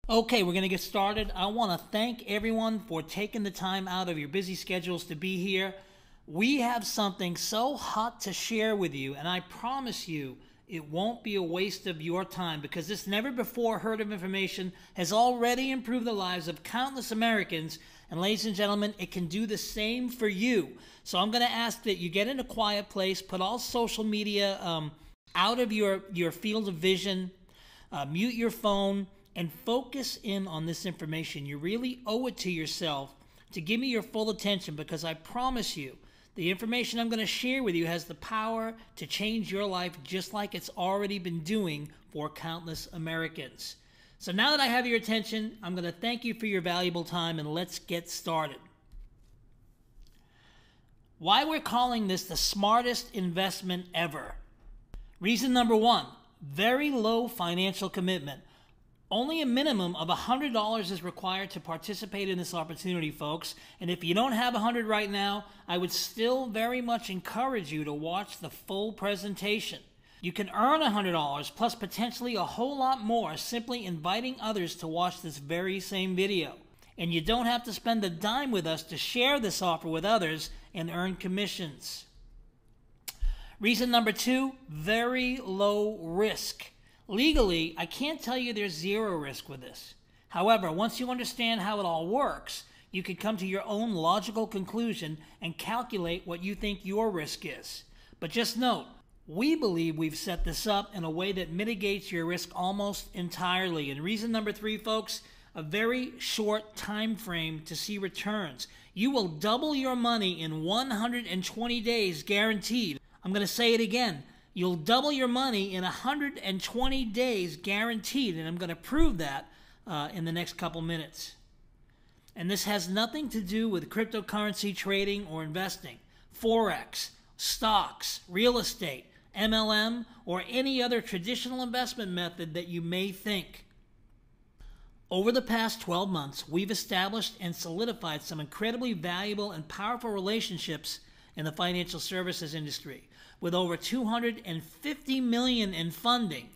Okay, we're going to get started. I want to thank everyone for taking the time out of your busy schedules to be here. We have something so hot to share with you, and I promise you it won't be a waste of your time because this never before heard of information has already improved the lives of countless Americans. And ladies and gentlemen, it can do the same for you. So I'm going to ask that you get in a quiet place, put all social media out of your field of vision, mute your phone, and focus in on this information. You really owe it to yourself to give me your full attention because I promise you, the information I'm going to share with you has the power to change your life just like it's already been doing for countless Americans. So now that I have your attention, I'm going to thank you for your valuable time and let's get started. Why we're calling this the smartest investment ever. Reason number one, very low financial commitment. Only a minimum of $100 is required to participate in this opportunity, folks. And if you don't have $100 right now, I would still very much encourage you to watch the full presentation. You can earn $100 plus potentially a whole lot more simply inviting others to watch this very same video. And you don't have to spend a dime with us to share this offer with others and earn commissions. Reason number two, very low risk. Legally, I can't tell you there's zero risk with this. However, once you understand how it all works, you can come to your own logical conclusion and calculate what you think your risk is. But just note, we believe we've set this up in a way that mitigates your risk almost entirely. And reason number three, folks, a very short time frame to see returns. You will double your money in 120 days guaranteed. I'm going to say it again. You'll double your money in 120 days guaranteed, and I'm going to prove that in the next couple minutes. And this has nothing to do with cryptocurrency trading or investing, Forex, stocks, real estate, MLM, or any other traditional investment method that you may think. Over the past 12 months, we've established and solidified some incredibly valuable and powerful relationships in the financial services industry, with over $250 million in funding.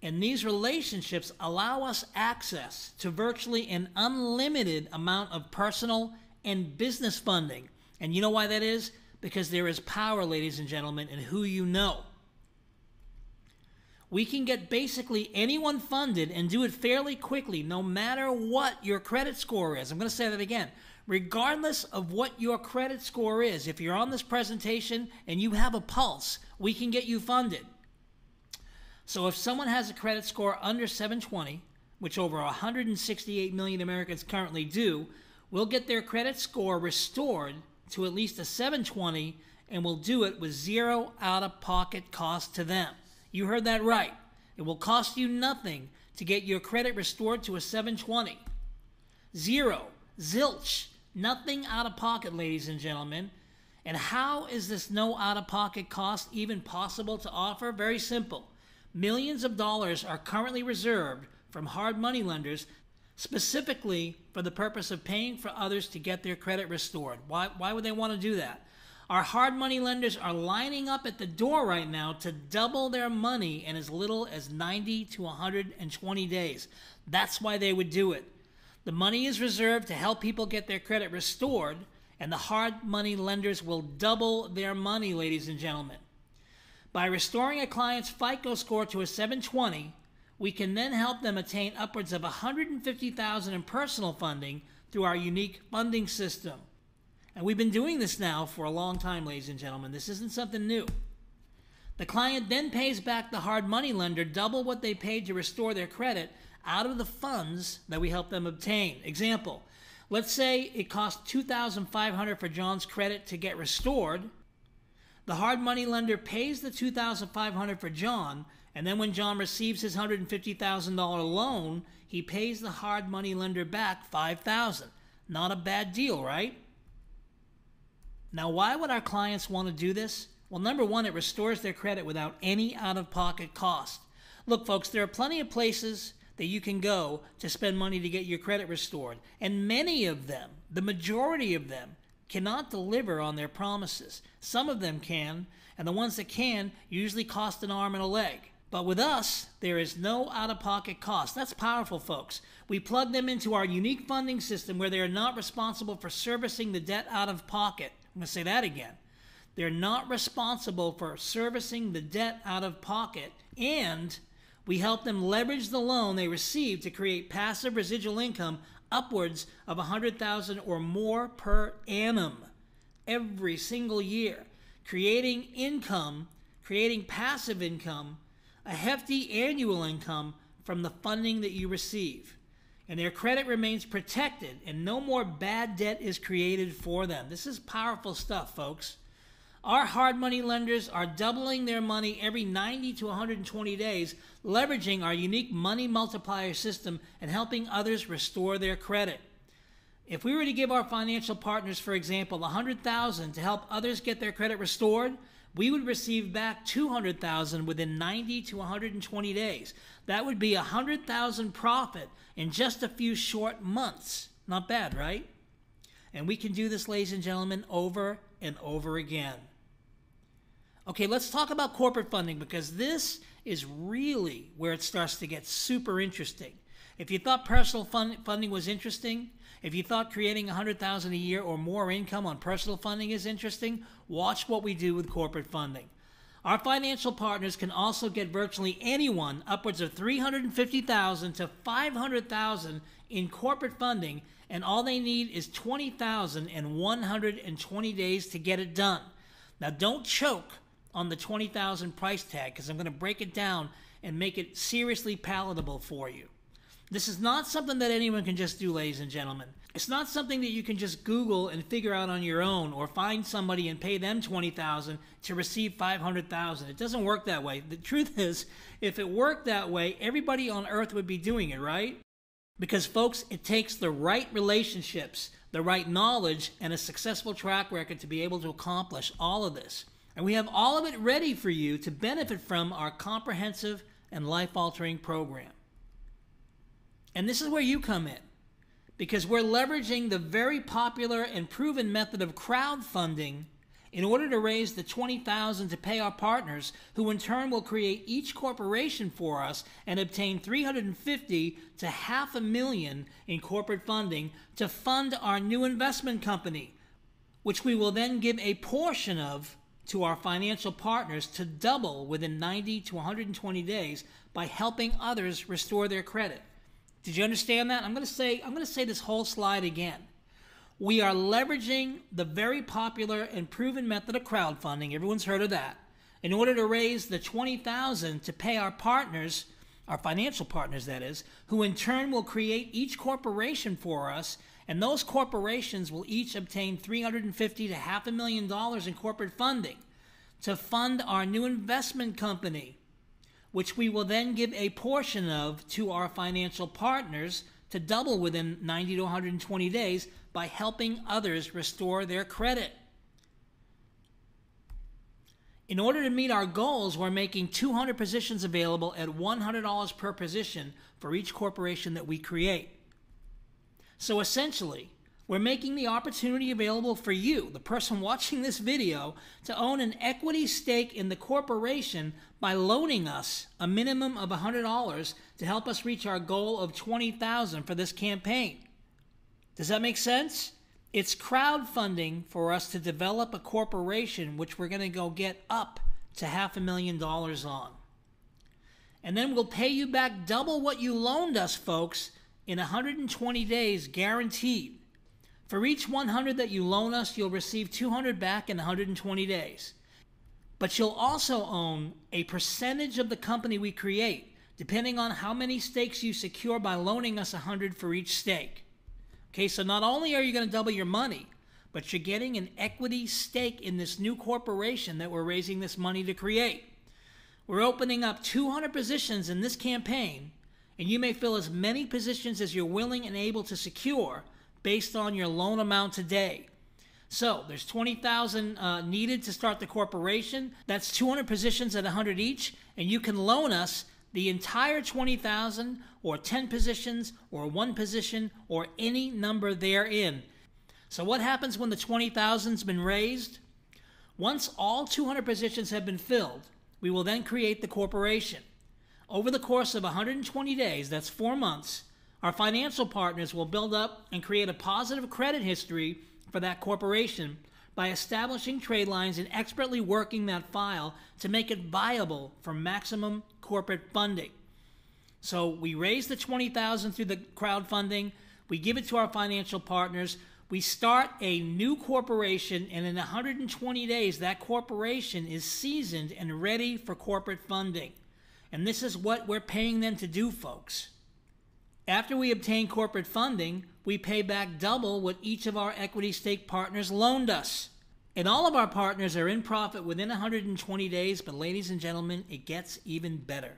And these relationships allow us access to virtually an unlimited amount of personal and business funding. And you know why that is? Because there is power, ladies and gentlemen, in who you know. We can get basically anyone funded and do it fairly quickly, no matter what your credit score is. I'm going to say that again. Regardless of what your credit score is, if you're on this presentation and you have a pulse, we can get you funded. So if someone has a credit score under 720, which over 168 million Americans currently do, we'll get their credit score restored to at least a 720, and we'll do it with zero out-of-pocket cost to them. You heard that right. It will cost you nothing to get your credit restored to a 720. Zero. Zilch. Nothing out of pocket, ladies and gentlemen. And how is this no out-of-pocket cost even possible to offer? Very simple. Millions of dollars are currently reserved from hard money lenders specifically for the purpose of paying for others to get their credit restored. Why would they want to do that? Our hard money lenders are lining up at the door right now to double their money in as little as 90 to 120 days. That's why they would do it. The money is reserved to help people get their credit restored, and the hard money lenders will double their money, ladies and gentlemen. By restoring a client's FICO score to a 720, we can then help them attain upwards of $150,000 in personal funding through our unique funding system. And we've been doing this now for a long time, ladies and gentlemen. This isn't something new. The client then pays back the hard money lender double what they paid to restore their credit out of the funds that we help them obtain. Example, let's say it cost $2,500 for John's credit to get restored. The hard money lender pays the $2,500 for John, and then when John receives his $150,000 loan, he pays the hard money lender back $5,000. Not a bad deal, right? Now, why would our clients want to do this? Well, number one, it restores their credit without any out-of-pocket cost. Look, folks, there are plenty of places that you can go to spend money to get your credit restored. And many of them, the majority of them, cannot deliver on their promises. Some of them can, and the ones that can usually cost an arm and a leg. But with us, there is no out-of-pocket cost. That's powerful, folks. We plug them into our unique funding system where they are not responsible for servicing the debt out of pocket. I'm going to say that again. They're not responsible for servicing the debt out of pocket, and we help them leverage the loan they receive to create passive residual income upwards of $100,000 or more per annum every single year, creating income, creating passive income, a hefty annual income from the funding that you receive. And their credit remains protected and no more bad debt is created for them. This is powerful stuff, folks. Our hard money lenders are doubling their money every 90 to 120 days, leveraging our unique money multiplier system and helping others restore their credit. If we were to give our financial partners, for example, $100,000 to help others get their credit restored, we would receive back $200,000 within 90 to 120 days. That would be $100,000 profit in just a few short months. Not bad, right? And we can do this, ladies and gentlemen, over and over again. Okay, let's talk about corporate funding, because this is really where it starts to get super interesting. If you thought personal funding was interesting, if you thought creating $100,000 a year or more income on personal funding is interesting, watch what we do with corporate funding. Our financial partners can also get virtually anyone upwards of $350,000 to $500,000 in corporate funding, and all they need is $20,000 in 120 days to get it done. Now, don't choke on the $20,000 price tag, because I'm going to break it down and make it seriously palatable for you. This is not something that anyone can just do, ladies and gentlemen. It's not something that you can just Google and figure out on your own, or find somebody and pay them $20,000 to receive $500,000. It doesn't work that way. The truth is, if it worked that way, everybody on earth would be doing it, right? Because, folks, it takes the right relationships, the right knowledge, and a successful track record to be able to accomplish all of this. And we have all of it ready for you to benefit from our comprehensive and life-altering program. And this is where you come in, because we're leveraging the very popular and proven method of crowdfunding in order to raise the $20,000 to pay our partners, who in turn will create each corporation for us and obtain $350,000 to $500,000 in corporate funding to fund our new investment company, which we will then give a portion of to our financial partners to double within 90 to 120 days by helping others restore their credit. Did you understand that? I'm going to say this whole slide again. We are leveraging the very popular and proven method of crowdfunding, everyone's heard of that, in order to raise the $20,000 to pay our partners, our financial partners that is, who in turn will create each corporation for us, and those corporations will each obtain $350,000 to $500,000 in corporate funding to fund our new investment company, which we will then give a portion of to our financial partners to double within 90 to 120 days by helping others restore their credit. In order to meet our goals, we're making 200 positions available at $100 per position for each corporation that we create. So essentially, we're making the opportunity available for you, the person watching this video, to own an equity stake in the corporation by loaning us a minimum of $100 to help us reach our goal of $20,000 for this campaign. Does that make sense? It's crowdfunding for us to develop a corporation which we're going to go get up to $500,000 on. And then we'll pay you back double what you loaned us, folks, in 120 days guaranteed. For each 100 that you loan us, you'll receive 200 back in 120 days. But you'll also own a percentage of the company we create, depending on how many stakes you secure by loaning us 100 for each stake. Okay, so not only are you going to double your money, but you're getting an equity stake in this new corporation that we're raising this money to create. We're opening up 200 positions in this campaign, and you may fill as many positions as you're willing and able to secure based on your loan amount today. So there's $20,000 needed to start the corporation. That's 200 positions at 100 each, and you can loan us the entire $20,000 or 10 positions or 1 position or any number therein. So what happens when the $20,000's been raised? Once all 200 positions have been filled, we will then create the corporation. Over the course of 120 days, that's 4 months, our financial partners will build up and create a positive credit history for that corporation by establishing trade lines and expertly working that file to make it viable for maximum corporate funding. So we raise the $20,000 through the crowdfunding, we give it to our financial partners, we start a new corporation, and in 120 days, that corporation is seasoned and ready for corporate funding. And this is what we're paying them to do, folks. After we obtain corporate funding, we pay back double what each of our equity stake partners loaned us. And all of our partners are in profit within 120 days, but ladies and gentlemen, it gets even better.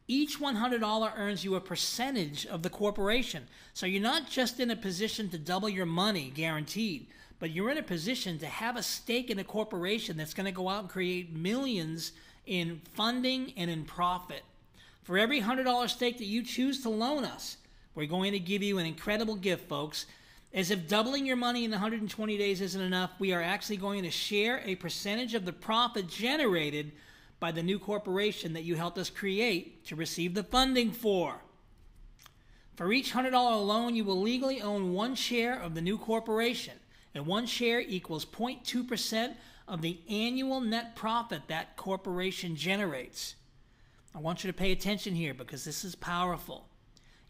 Each $100 earns you a percentage of the corporation. So you're not just in a position to double your money, guaranteed, but you're in a position to have a stake in a corporation that's going to go out and create millions in funding and in profit. For every $100 stake that you choose to loan us, we're going to give you an incredible gift, folks. As if doubling your money in 120 days isn't enough, we are actually going to share a percentage of the profit generated by the new corporation that you helped us create to receive the funding for. For each $100 loan, you will legally own 1 share of the new corporation, and 1 share equals 0.2% of the annual net profit that corporation generates. I want you to pay attention here because this is powerful.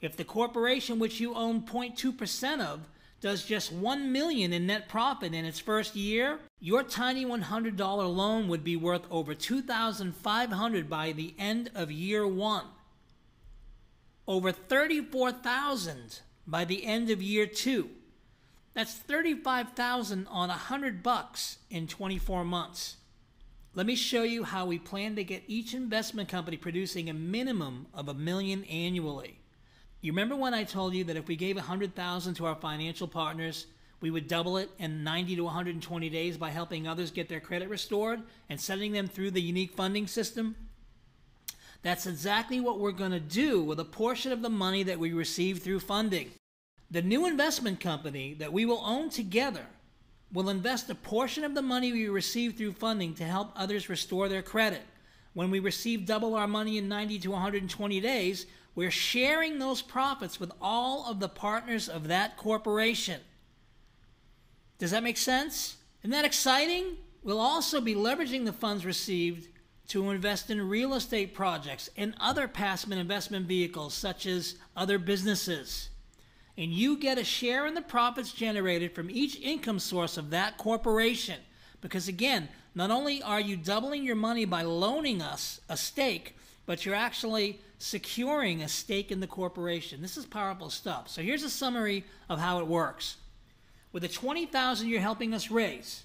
If the corporation which you own 0.2% of does just $1 million in net profit in its first year, your tiny $100 loan would be worth over $2,500 by the end of year 1. Over $34,000 by the end of year 2. That's $35,000 on $100 in 24 months. Let me show you how we plan to get each investment company producing a minimum of $1 million annually. You remember when I told you that if we gave $100,000 to our financial partners, we would double it in 90 to 120 days by helping others get their credit restored and sending them through the unique funding system? That's exactly what we're going to do with a portion of the money that we receive through funding. The new investment company that we will own together will invest a portion of the money we receive through funding to help others restore their credit. When we receive double our money in 90 to 120 days, we're sharing those profits with all of the partners of that corporation. Does that make sense? Isn't that exciting? We'll also be leveraging the funds received to invest in real estate projects and other passive investment vehicles such as other businesses. And you get a share in the profits generated from each income source of that corporation. Because again, not only are you doubling your money by loaning us a stake, but you're actually securing a stake in the corporation. This is powerful stuff. So here's a summary of how it works. With the $20,000 you're helping us raise,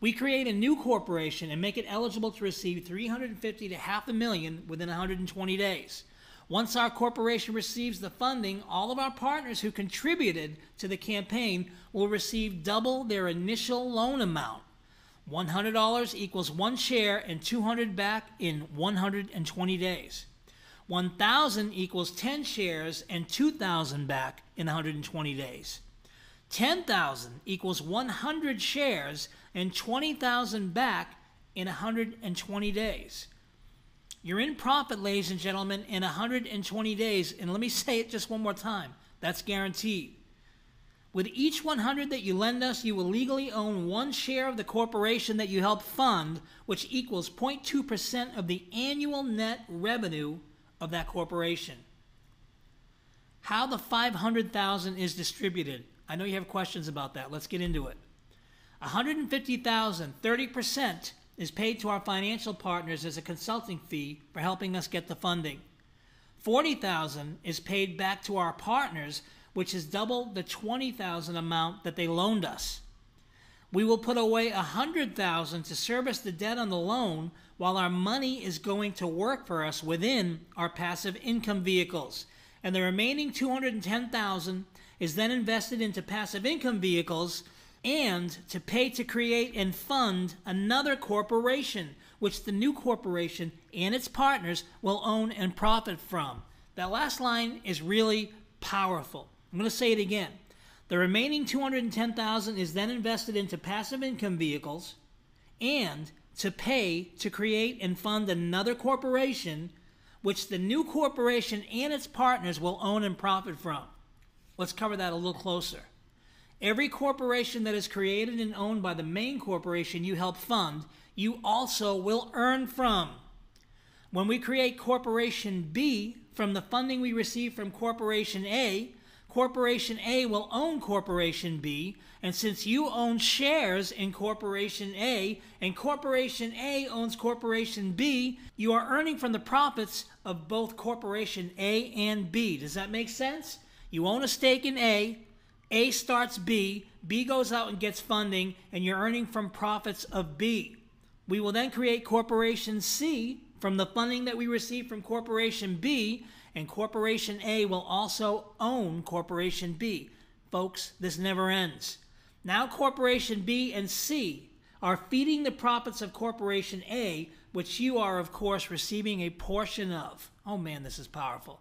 we create a new corporation and make it eligible to receive $350,000 to $500,000 within 120 days. Once our corporation receives the funding, all of our partners who contributed to the campaign will receive double their initial loan amount. $100 equals 1 share and $200 back in 120 days. $1,000 equals 10 shares and $2,000 back in 120 days. $10,000 equals 100 shares and $20,000 back in 120 days. You're in profit, ladies and gentlemen, in 120 days. And let me say it just one more time. That's guaranteed. With each 100 that you lend us, you will legally own 1 share of the corporation that you help fund, which equals 0.2% of the annual net revenue of that corporation. How the $500,000 is distributed. I know you have questions about that. Let's get into it. $150,000, 30%, is paid to our financial partners as a consulting fee for helping us get the funding. $40,000 is paid back to our partners, which is double the $20,000 amount that they loaned us. We will put away $100,000 to service the debt on the loan while our money is going to work for us within our passive income vehicles. And the remaining $210,000 is then invested into passive income vehicles and to pay to create and fund another corporation, which the new corporation and its partners will own and profit from. That last line is really powerful. I'm going to say it again. The remaining $210,000 is then invested into passive income vehicles and to pay to create and fund another corporation, which the new corporation and its partners will own and profit from. Let's cover that a little closer. Every corporation that is created and owned by the main corporation you help fund, you also will earn from. When we create Corporation B from the funding we receive from Corporation A will own Corporation B, and since you own shares in Corporation A and Corporation A owns Corporation B, you are earning from the profits of both Corporation A and B. Does that make sense? You own a stake in A starts B goes out and gets funding, and you're earning from profits of B. We will then create Corporation C from the funding that we receive from Corporation B, and Corporation A will also own Corporation B. Folks, this never ends. Now Corporation B and C are feeding the profits of Corporation A, which you are, of course, receiving a portion of. Oh man, this is powerful.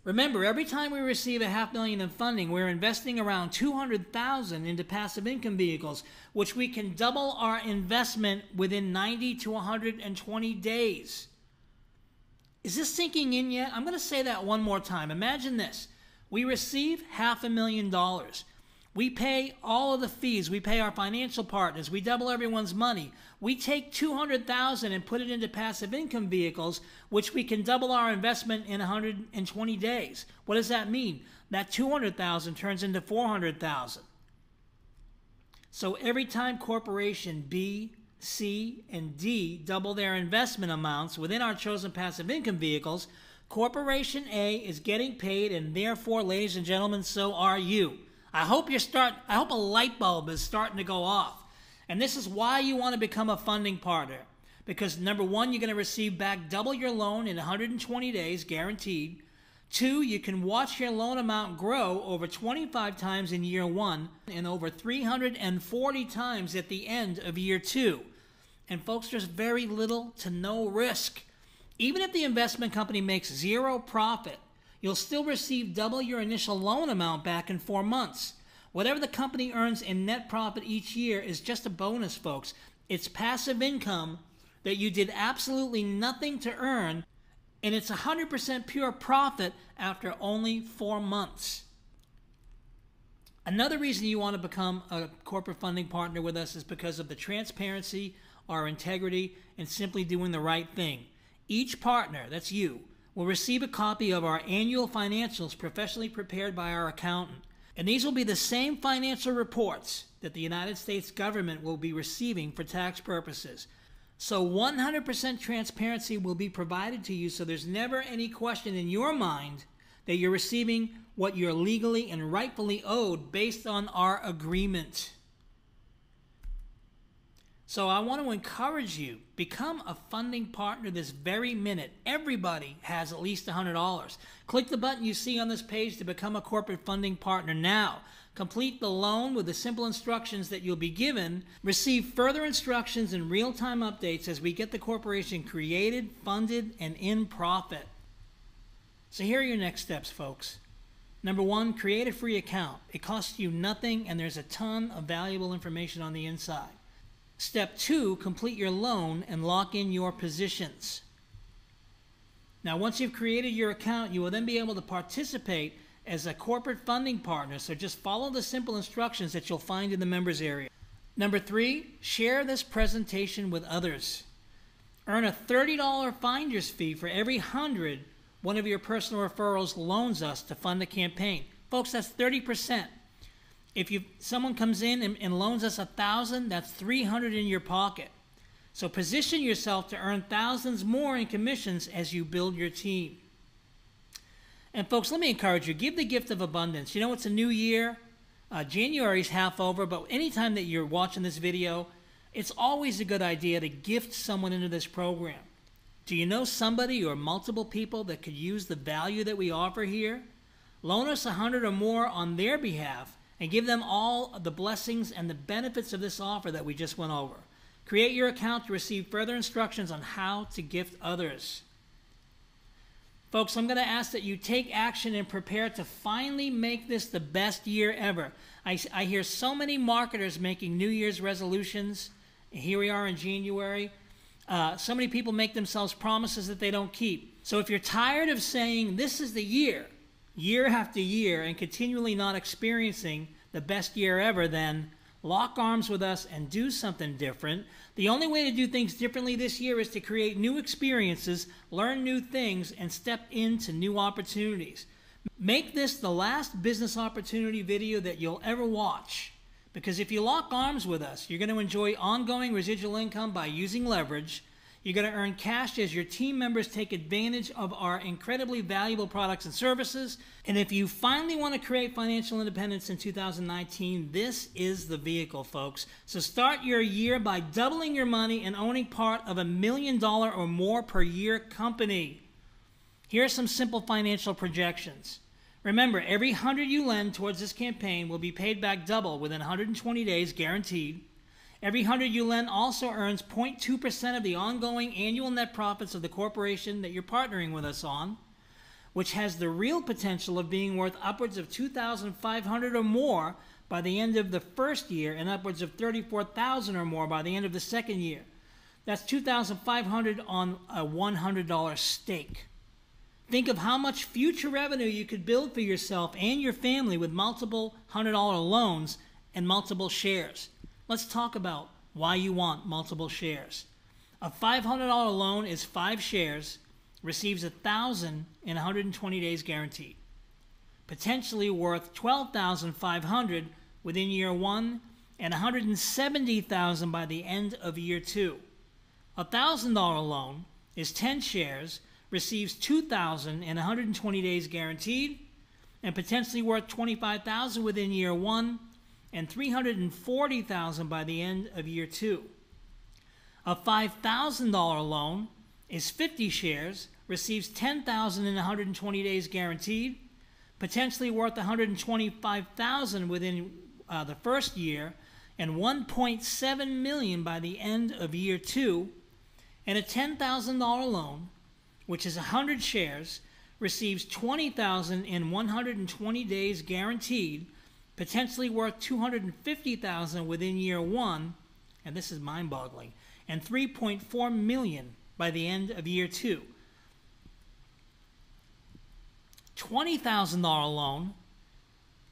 Remember, every time we receive $500,000 in funding, we're investing around $200,000 into passive income vehicles, which we can double our investment within 90 to 120 days. Is this sinking in yet? I'm going to say that one more time. Imagine this. We receive $500,000. We pay all of the fees. We pay our financial partners. We double everyone's money. We take $200,000 and put it into passive income vehicles, which we can double our investment in 120 days. What does that mean? That $200,000 turns into $400,000. So every time Corporation B, C, and D double their investment amounts within our chosen passive income vehicles, Corporation A is getting paid, and therefore, ladies and gentlemen, so are you. I hope a light bulb is starting to go off. And this is why you want to become a funding partner. Because number one, you're going to receive back double your loan in 120 days, guaranteed. Two, you can watch your loan amount grow over 25 times in year one and over 340 times at the end of year two. And folks, there's very little to no risk. Even if the investment company makes zero profit, you'll still receive double your initial loan amount back in 4 months. Whatever the company earns in net profit each year is just a bonus, folks. It's passive income that you did absolutely nothing to earn, and it's 100% pure profit after only 4 months. Another reason you want to become a corporate funding partner with us is because of the transparency, our integrity, and simply doing the right thing. Each partner, that's you, will receive a copy of our annual financials professionally prepared by our accountant. And these will be the same financial reports that the United States government will be receiving for tax purposes. So 100% transparency will be provided to you, so there's never any question in your mind that you're receiving what you're legally and rightfully owed based on our agreement. So I want to encourage you, become a funding partner this very minute. Everybody has at least $100. Click the button you see on this page to become a corporate funding partner now. Complete the loan with the simple instructions that you'll be given. Receive further instructions and real-time updates as we get the corporation created, funded, and in profit. So here are your next steps, folks. Number one, create a free account. It costs you nothing, and there's a ton of valuable information on the inside. Step two, complete your loan and lock in your positions. Now, once you've created your account, you will then be able to participate as a corporate funding partner, so just follow the simple instructions that you'll find in the members area. Number three, share this presentation with others. Earn a $30 finder's fee for every 100 one of your personal referrals loans us to fund the campaign. Folks, that's 30%. If someone comes in and loans us $1,000, that's $300 in your pocket. So position yourself to earn thousands more in commissions as you build your team. And folks, let me encourage you, give the gift of abundance. You know, it's a new year. January's half over, but anytime that you're watching this video, it's always a good idea to gift someone into this program. Do you know somebody or multiple people that could use the value that we offer here? Loan us 100 or more on their behalf and give them all the blessings and the benefits of this offer that we just went over. Create your account to receive further instructions on how to gift others. Folks, I'm going to ask that you take action and prepare to finally make this the best year ever. I hear so many marketers making New Year's resolutions. Here we are in January. So many people make themselves promises that they don't keep. So if you're tired of saying this is the year after year, and continually not experiencing the best year ever, then lock arms with us and do something different. The only way to do things differently this year is to create new experiences, learn new things, and step into new opportunities. Make this the last business opportunity video that you'll ever watch. Because if you lock arms with us, you're going to enjoy ongoing residual income by using leverage. You're going to earn cash as your team members take advantage of our incredibly valuable products and services. And if you finally want to create financial independence in 2019, this is the vehicle, folks. So start your year by doubling your money and owning part of $1 million or more per year company. Here are some simple financial projections. Remember, every 100 you lend towards this campaign will be paid back double within 120 days, guaranteed. Every 100 you lend also earns 0.2% of the ongoing annual net profits of the corporation that you're partnering with us on, which has the real potential of being worth upwards of $2,500 or more by the end of the first year, and upwards of $34,000 or more by the end of the second year. That's $2,500 on a $100 stake. Think of how much future revenue you could build for yourself and your family with multiple $100 loans and multiple shares. Let's talk about why you want multiple shares. A $500 loan is 5 shares, receives $1,000 in 120 days guaranteed. Potentially worth $12,500 within year 1 and $170,000 by the end of year 2. A $1,000 loan is 10 shares, receives $2,000 in 120 days guaranteed, and potentially worth $25,000 within year 1 and $340,000 by the end of year 2. A $5,000 loan is 50 shares, receives $10,000 in 120 days guaranteed, potentially worth $125,000 within the first year, and $1.7 million by the end of year 2. And a $10,000 loan, which is 100 shares, receives $20,000 in 120 days guaranteed, potentially worth $250,000 within year 1, and this is mind-boggling, and $3.4 million by the end of year 2. $20,000 loan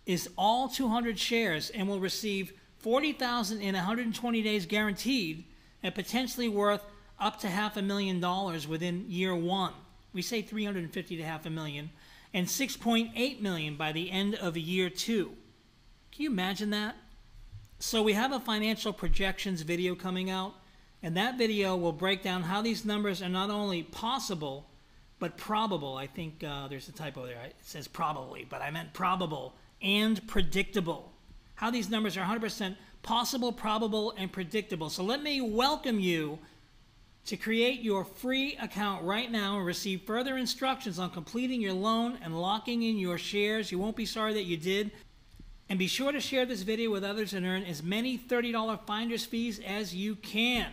is all 200 shares and will receive $40,000 in 120 days guaranteed, and potentially worth up to $500,000 within year 1. We say $350,000 to $500,000, and $6.8 million by the end of year 2. Can you imagine that? So we have a financial projections video coming out, and that video will break down how these numbers are not only possible, but probable. I think there's a typo there. It says probably, but I meant probable and predictable. How these numbers are 100% possible, probable, and predictable. So let me welcome you to create your free account right now and receive further instructions on completing your loan and locking in your shares. You won't be sorry that you did. And be sure to share this video with others and earn as many $30 finder's fees as you can.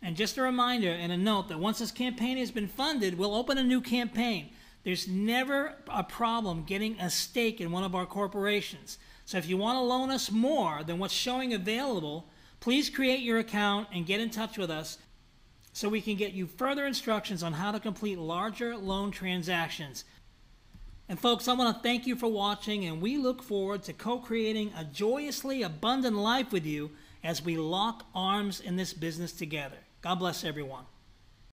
And just a reminder and a note that once this campaign has been funded, we'll open a new campaign. There's never a problem getting a stake in one of our corporations. So if you want to loan us more than what's showing available, please create your account and get in touch with us so we can get you further instructions on how to complete larger loan transactions. And folks, I want to thank you for watching, and we look forward to co-creating a joyously abundant life with you as we lock arms in this business together. God bless everyone.